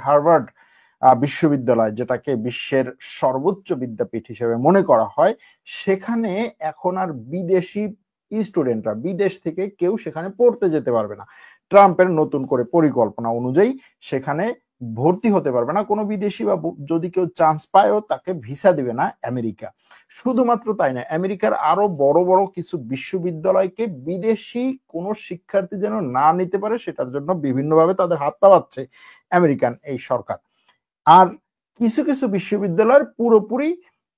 Harvard বিশ্ববিদ্যালয়, যেটাকে বিশ্বের সর্বোচ্চ বিদ্যাপীঠ হিসেবে মনে করা হয়, সেখানে এখন আর বিদেশি স্টুডেন্টরা, বিদেশ থেকে কেউ সেখানে পড়তে যেতে পারবে না। ট্রাম্পের নতুন করে পরিকল্পনা অনুযায়ী সেখানে ভর্তি হতে পারবে না কোনো বিদেশি, বা যদি কেউ চান্স পায়ও তাকে ভিসা দিবে না আমেরিকা। শুধুমাত্র তাই না, আমেরিকার আরো বড় বড় কিছু বিশ্ববিদ্যালয়কে বিদেশি কোনো শিক্ষার্থী যেন না নিতে পারে সেটার জন্য বিভিন্নভাবে তাদের হাত পাচ্ছে আমেরিকান এই সরকার। আর কিছু কিছু বিশ্ববিদ্যালয়ের পুরোপুরি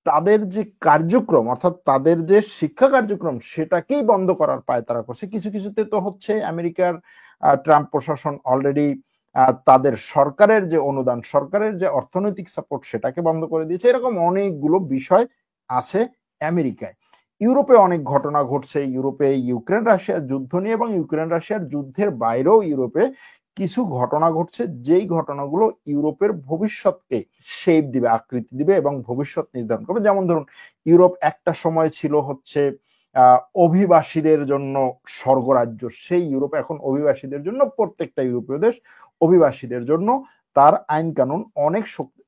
তাদের যে কার্যক্রম, অর্থাৎ তাদের যে শিক্ষা কার্যক্রম, সেটাকেই বন্ধ করার পায়তারা করছে। কিছু কিছুতে তো হচ্ছে আমেরিকার ট্রাম্প প্রশাসন অলরেডি তাদের সরকারের যে অনুদান, সরকারের যে অর্থনৈতিক সাপোর্ট, সেটাকে বন্ধ করে দিয়েছে। এরকম অনেকগুলো বিষয় আছে আমেরিকায়। ইউরোপে অনেক ঘটনা ঘটছে। ইউরোপে ইউক্রেন রাশিয়ার যুদ্ধ নিয়ে এবং ইউক্রেন রাশিয়ার যুদ্ধের বাইরেও ইউরোপে কিছু ঘটনা ঘটছে, যেই ঘটনাগুলো ইউরোপের ভবিষ্যৎকে শেপ দিবে, আকৃতি দিবে এবং ভবিষ্যৎ নির্ধারণ করবে। যেমন ধরুন, ইউরোপ একটা সময় ছিল হচ্ছে অভিবাসীদের জন্য স্বর্গরাজ্য। সেই ইউরোপ এখন অভিবাসীদের জন্য, প্রত্যেকটা ইউরোপীয় দেশ অভিবাসীদের জন্য তার আইন কানুন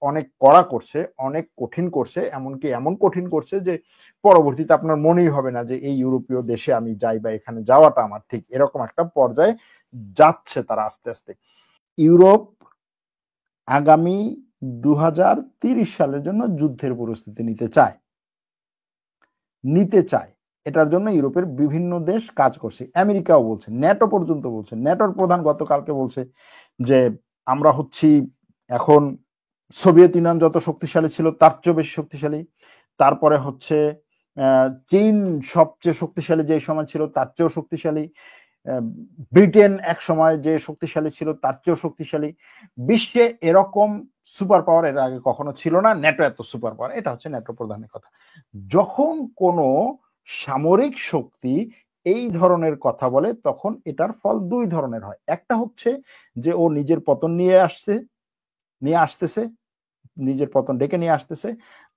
অনেক কড়া করছে, অনেক কঠিন করছে। এমনকি এমন কঠিন করছে যে পরবর্তীতে আপনার মনেই হবে না যে এই ইউরোপীয় দেশে আমি যাই বা এখানে যাওয়াটা আমার ঠিক, এরকম একটা পর্যায়ে যাচ্ছে তারা আস্তে আস্তে। ইউরোপ আগামী 2030 সালের জন্য যুদ্ধের প্রস্তুতি নিতে চায়। এটার জন্য ইউরোপের বিভিন্ন দেশ কাজ করছে, আমেরিকাও বলছে, ন্যাটো পর্যন্ত বলছে। ন্যাটোর প্রধান গতকালকে বলছে যে আমরা হচ্ছি এখন সোভিয়েত ইউনিয়ন যত শক্তিশালী ছিল তার চেয়েও বেশি শক্তিশালী। তারপরে হচ্ছে চীন সবচেয়ে শক্তিশালী যে সময় ছিল তার চেয়েও শক্তিশালী। ব্রিটেন এক সময় যে শক্তিশালী ছিল তার চেয়েও শক্তিশালী। বিশ্বে এরকম সুপার পাওয়ার এর আগে কখনো ছিল না, ন্যাটো এত সুপার পাওয়ার। এটা হচ্ছে ন্যাটো প্রধানের কথা। যখন কোনো সামরিক শক্তি এই ধরনের কথা বলে তখন এটার ফল দুই ধরনের হয়। একটা হচ্ছে যে ও নিজের পতন নিয়ে আসতেছে, নিজের পতন ডেকে নিয়ে আসতেছে,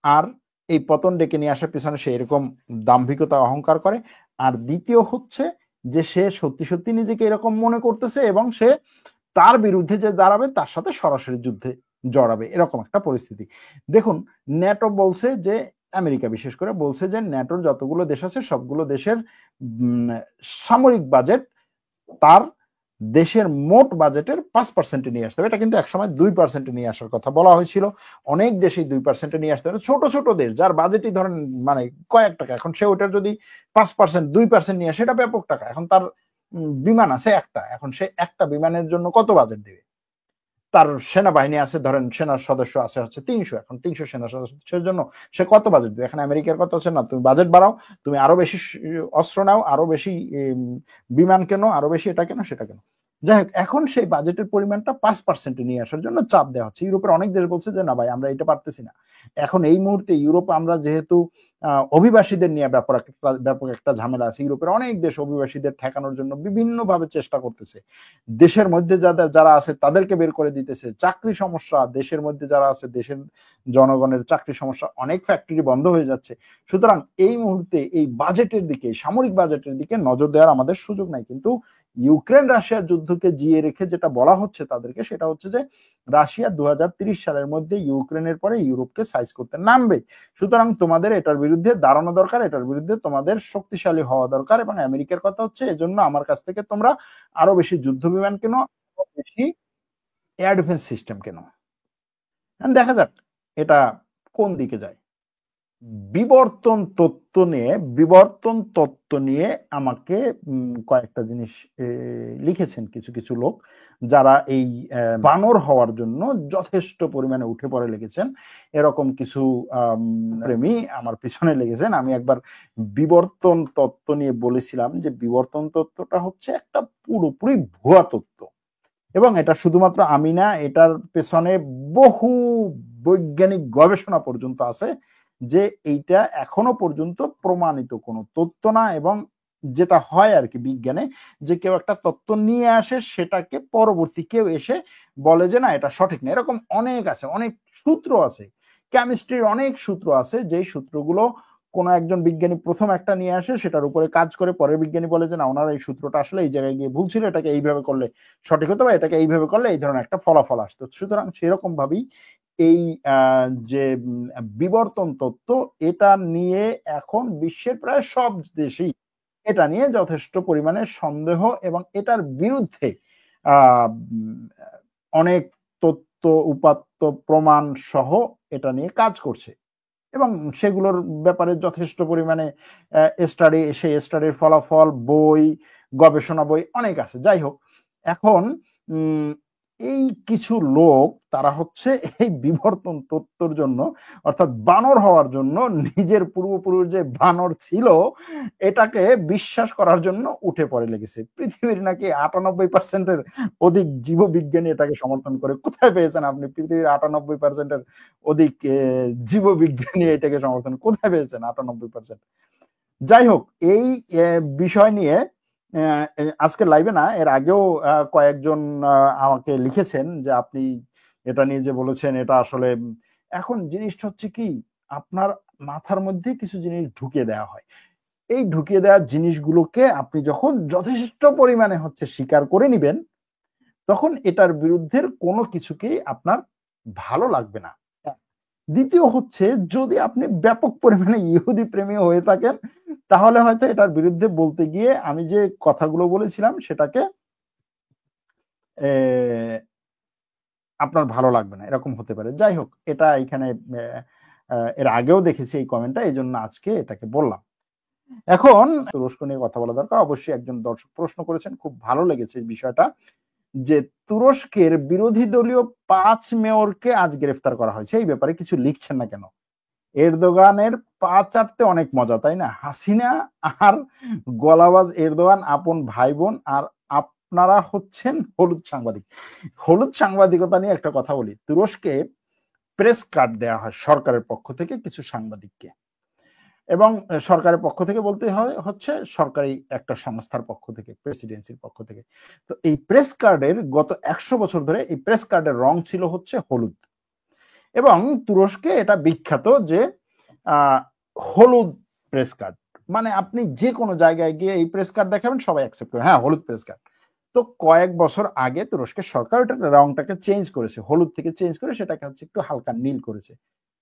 আর এই পতন ডেকে নিয়ে আসার পিছনে সে এরকম দাম্ভিকতা অহংকার করে। আর দ্বিতীয় হচ্ছে যে সে সত্যি সত্যি নিজেকে এরকম মনে করতেছে এবং সে তার বিরুদ্ধে যে দাঁড়াবে তার সাথে সরাসরি যুদ্ধে জড়াবে, এরকম একটা পরিস্থিতি। দেখুন, ন্যাটো বলছে যে, আমেরিকা বিশেষ করে বলছে যে ন্যাটোর যতগুলো দেশ আছে সবগুলো দেশের সামরিক বাজেট তার দেশের মোট বাজেটের 5% নিয়ে আসতে হবে। এটা কিন্তু একসময় 2% নিয়ে আসার কথা বলা হয়েছিল। অনেক দেশেই 2% নিয়ে আসতে হবে। ছোট ছোট দেশ যার বাজেটই ধরেন মানে কয়েক টাকা, এখন সে ওটার যদি 5% 2% নিয়ে আসে, এটা ব্যাপক টাকা। এখন তার বিমান আছে একটা, এখন সে একটা বিমানের জন্য কত বাজেট দেবে? তার সেনাবাহিনী আছে, ধরেন সেনার সদস্য আছে হচ্ছে 300, এখন 300 সেনা সদস্যের জন্য সে কত বাজেট দেবে? এখন আমেরিকার কথা হচ্ছে না, তুমি বাজেট বাড়াও, তুমি আরো বেশি অস্ত্র নাও, আরো বেশি বিমান কেন, আরো বেশি এটা কেন সেটা কেন। যাই হোক, এখন সেই বাজেটের পরিমাণটা 5% নিয়ে আসার জন্য চাপ দেওয়া হচ্ছে। ইউরোপের অনেক দেশ বলছে যে না ভাই, আমরা এটা পারতেছি না। এখন এই মুহূর্তে ইউরোপ, আমরা যেহেতু অভিবাসীদের নিয়ে ব্যাপক একটা ঝামেলা আছে, ইউরোপের অনেক দেশ অভিবাসীদের ঠেকানোর জন্য বিভিন্ন ভাবে চেষ্টা করতেছে। দেশের মধ্যে যারা আছে তাদেরকে বের করে দিতেছে। চাকরি সমস্যা, দেশের মধ্যে যারা আছে, দেশের জনগণের চাকরি সমস্যা, অনেক ফ্যাক্টরি বন্ধ হয়ে যাচ্ছে। সুতরাং এই মুহূর্তে এই বাজেটের দিকে, সামরিক বাজেটের দিকে নজর দেওয়ার আমাদের সুযোগ নাই। কিন্তু ইউক্রেন রাশিয়ার যুদ্ধকে জিয়ে রেখে যেটা বলা হচ্ছে তাদেরকে, সেটা হচ্ছে যে রাশিয়া 2030 সালের মধ্যে ইউক্রেনের পরে ইউরোপকে সাইজ করতে নামবে। সুতরাং তোমাদের এটার বিরুদ্ধে দাঁড়ানো দরকার, এটার বিরুদ্ধে তোমাদের শক্তিশালী হওয়া দরকার। এবং আমেরিকার কথা হচ্ছে এজন্য আমার কাছ থেকে তোমরা আরো বেশি যুদ্ধ বিমান কেন, আরো বেশি এয়ার ডিফেন্স সিস্টেম কেন। দেখা যাক এটা কোন দিকে যায়। বিবর্তন তত্ত্ব নিয়ে আমাকে কয়েকটা জিনিস লিখেছেন কিছু কিছু লোক, যারা এই বানর হওয়ার জন্য যথেষ্ট পরিমাণে উঠে পড়ে লেগেছেন। এরকম কিছু প্রেমী আমার পিছনে লেগেছেন। আমি একবার বিবর্তন তত্ত্ব নিয়ে বলেছিলাম যে বিবর্তন তত্ত্বটা হচ্ছে একটা পুরোপুরি ভুয়া তত্ত্ব, এবং এটা শুধুমাত্র আমি না, এটার পেছনে বহু বৈজ্ঞানিক গবেষণা পর্যন্ত আছে যে এইটা এখনো পর্যন্ত প্রমাণিত কোনো তত্ত্ব না। এবং যেটা হয় আর কি বিজ্ঞানে, যে কেউ একটা তত্ত্ব নিয়ে আসে, সেটাকে পরবর্তী কেউ এসে বলে যে না এটা সঠিক না। এরকম অনেক আছে, অনেক সূত্র আছে, কেমিস্ট্রির অনেক সূত্র আছে, যেই সূত্রগুলো কোনো একজন বিজ্ঞানী প্রথম একটা নিয়ে আসে, সেটার উপরে কাজ করে, পরের বিজ্ঞানী বলে যে না, ওনার এই সূত্রটা আসলে এই জায়গায় গিয়ে ভুল ছিল, এটাকে এইভাবে করলে সঠিক হতো, বা এটাকে এইভাবে করলে এই ধরনের একটা ফলাফল আসতো। সুতরাং সেরকম ভাবেই এই যে বিবর্তন তত্ত্ব, এটা নিয়ে এখন বিশ্বের প্রায় সব দেশেই এটা নিয়ে যথেষ্ট পরিমাণে সন্দেহ, এবং এটার বিরুদ্ধে অনেক তথ্য উপাত্ত প্রমাণ সহ এটা নিয়ে কাজ করছে, এবং সেগুলোর ব্যাপারে যথেষ্ট পরিমাণে স্টাডি, সেই স্টাডির ফলাফল, বই, গবেষণা বই অনেক আছে। যাই হোক, এখন এই কিছু লোক তারা হচ্ছে এই বিবর্তন তত্ত্বর জন্য, অর্থাৎ বানর হওয়ার জন্য, নিজের পূর্বপুরুষ যে বানর ছিল এটাকে বিশ্বাস করার জন্য উঠে পড়ে লেগেছে। পৃথিবীর নাকি 98%-এর অধিক জীববিজ্ঞানী এটাকে সমর্থন করে। কোথায় পেয়েছেন আপনি পৃথিবীর 98%-এর অধিক জীববিজ্ঞানী এটাকে সমর্থন, কোথায় পেয়েছেন 98%? যাই হোক, এই বিষয় নিয়ে আজকে লাইভে না, এর আগেও কয়েকজন আমাকে লিখেছেন যে আপনি এটা নিয়ে যে বলেছেন এটা আসলে, এখন জিনিসটা হচ্ছে কি, আপনার মাথার মধ্যে কিছু জিনিস ঢুকিয়ে দেওয়া হয়। এই ঢুকিয়ে দেওয়া জিনিসগুলোকে আপনি যখন যথেষ্ট পরিমাণে হচ্ছে স্বীকার করে নিবেন, তখন এটার বিরুদ্ধে কোনো কিছুকেই আপনার ভালো লাগবে না। দ্বিতীয় হচ্ছে, যদি আপনি ব্যাপক পরিমাণে ইহুদি প্রেমী হয়ে থাকেন, তাহলে হয়তো এটার বিরুদ্ধে বলতে গিয়ে আমি যে কথাগুলো বলেছিলাম সেটাকে আপনার ভালো লাগবে না, এরকম হতে পারে। যাই হোক, এটা এখানে এর আগেও দেখেছি এই কমেন্টটা, এই জন্য আজকে এটাকে বললাম। এখন তুরস্ক নিয়ে কথা বলা দরকার। অবশ্যই একজন দর্শক প্রশ্ন করেছেন, খুব ভালো লেগেছে এই বিষয়টা, যে তুরস্কের বিরোধী দলীয় 5 মেয়রকে আজ গ্রেফতার করা হয়েছে, এই ব্যাপারে কিছু লিখছেন না কেন? এরদোগানের পা চাটতে অনেক মজা, তাই না? হাসিনা আর গলাবাজ এরদোগান আপন ভাই বোন, আর আপনারা হচ্ছেন হলুদ সাংবাদিক। হলুদ সাংবাদিকতা নিয়ে একটা কথা বলি। তুরস্কে প্রেস কার্ড দেওয়া হয় সরকারের পক্ষ থেকে কিছু সাংবাদিককে, এবং সরকারের পক্ষ থেকে বলতে হয় হচ্ছে সরকারি একটা সংস্থার পক্ষ থেকে, প্রেসিডেন্সির পক্ষ থেকে। তো এই প্রেস কার্ডের গত 100 বছর ধরে এই প্রেস কার্ডের রং ছিল হচ্ছে হলুদ, এবং তুরস্কে এটা বিখ্যাত যে হলুদ প্রেস কার্ড, মানে আপনি যে কোনো জায়গায় গিয়ে এই প্রেস কার্ড দেখাবেন, সবাই অ্যাকসেপ্ট করে, হ্যাঁ হলুদ প্রেস কার্ড। তো কয়েক বছর আগে তুরস্কের সরকার ওটার রংটাকে চেঞ্জ করেছে, হলুদ থেকে চেঞ্জ করে সেটাকে হচ্ছে একটু হালকা নীল করেছে।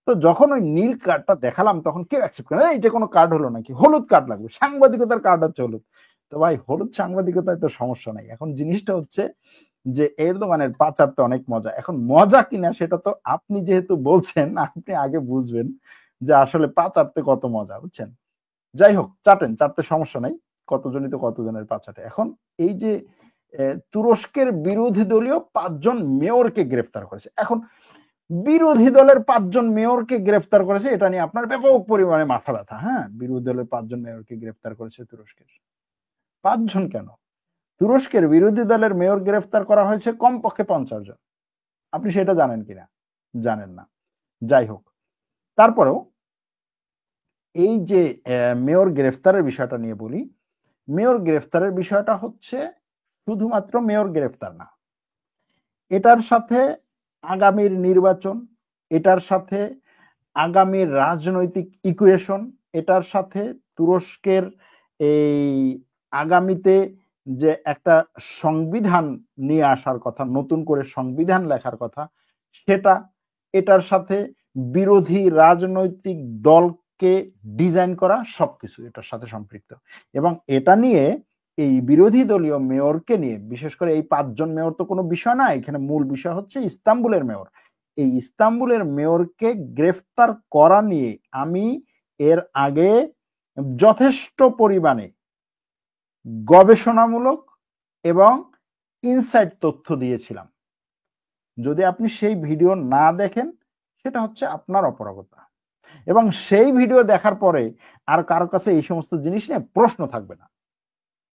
তো যখন ওই নীল কার্ডটা দেখালাম, তখন কেউ অ্যাকসেপ্ট করে না, এটা কোনো কার্ড হলো নাকি, হলুদ কার্ড লাগবে, সাংবাদিকতার কার্ড হচ্ছে হলুদ। তো ভাই, হলুদ সাংবাদিকতায় তো সমস্যা নাই। এখন জিনিসটা হচ্ছে যে এরদোগানের পা চাটতে অনেক মজা। এখন মজা কিনা সেটা তো আপনি যেহেতু বলছেন, আপনি আগে বুঝবেন যে আসলে পা চাটতে কত মজা, বুঝছেন? যাই হোক, চাটেন, চাটতে সমস্যা নাই, কতজনই তো কতজনের পা চাটে। এখন এই যে তুরস্কের বিরোধী দলীয় 5 জন মেয়রকে গ্রেফতার করেছে। এখন বিরোধী দলের 5 জন মেয়রকে গ্রেফতার করেছে, এটা নিয়ে আপনার ব্যাপক পরিমাণে মাথা ব্যথা। হ্যাঁ, বিরোধী দলের 5 জন মেয়রকে গ্রেফতার করেছে তুরস্কের। 5 জন কেন? তুরস্কের বিরোধী দলের মেয়র গ্রেফতার করা হয়েছে কমপক্ষে 50 জন। আপনি সেটা জানেন কিনা? জানেন না। যাই হোক, তারপরেও এই যে মেয়র গ্রেফতারের বিষয়টা নিয়ে বলি। মেয়র গ্রেফতারের বিষয়টা হচ্ছে শুধুমাত্র মেয়র গ্রেফতার না, এটার সাথে আগামীর নির্বাচন, এটার সাথে আগামীর রাজনৈতিক ইকুয়েশন, এটার সাথে তুরস্কের এই আগামীতে যে একটা সংবিধান নিয়ে আসার কথা, নতুন করে সংবিধান লেখার কথা, সেটা, এটার সাথে বিরোধী রাজনৈতিক দলকে ডিজাইন করা, সবকিছু এটার সাথে সম্পৃক্ত। এবং এটা নিয়ে এই বিরোধী দলীয় মেয়রকে নিয়ে, বিশেষ করে এই 5 জন মেয়র তো কোনো বিষয় না, এখানে মূল বিষয় হচ্ছে ইস্তাম্বুলের মেয়র। এই ইস্তাম্বুলের মেয়রকে গ্রেফতার করা নিয়ে আমি এর আগে যথেষ্ট পরিমাণে গবেষণামূলক এবং ইনসাইট তথ্য দিয়েছিলাম। যদি আপনি সেই ভিডিও না দেখেন, সেটা হচ্ছে আপনার অপারগতা, এবং সেই ভিডিও দেখার পরে আর কারো কাছে এই সমস্ত জিনিস নিয়ে প্রশ্ন থাকবে না।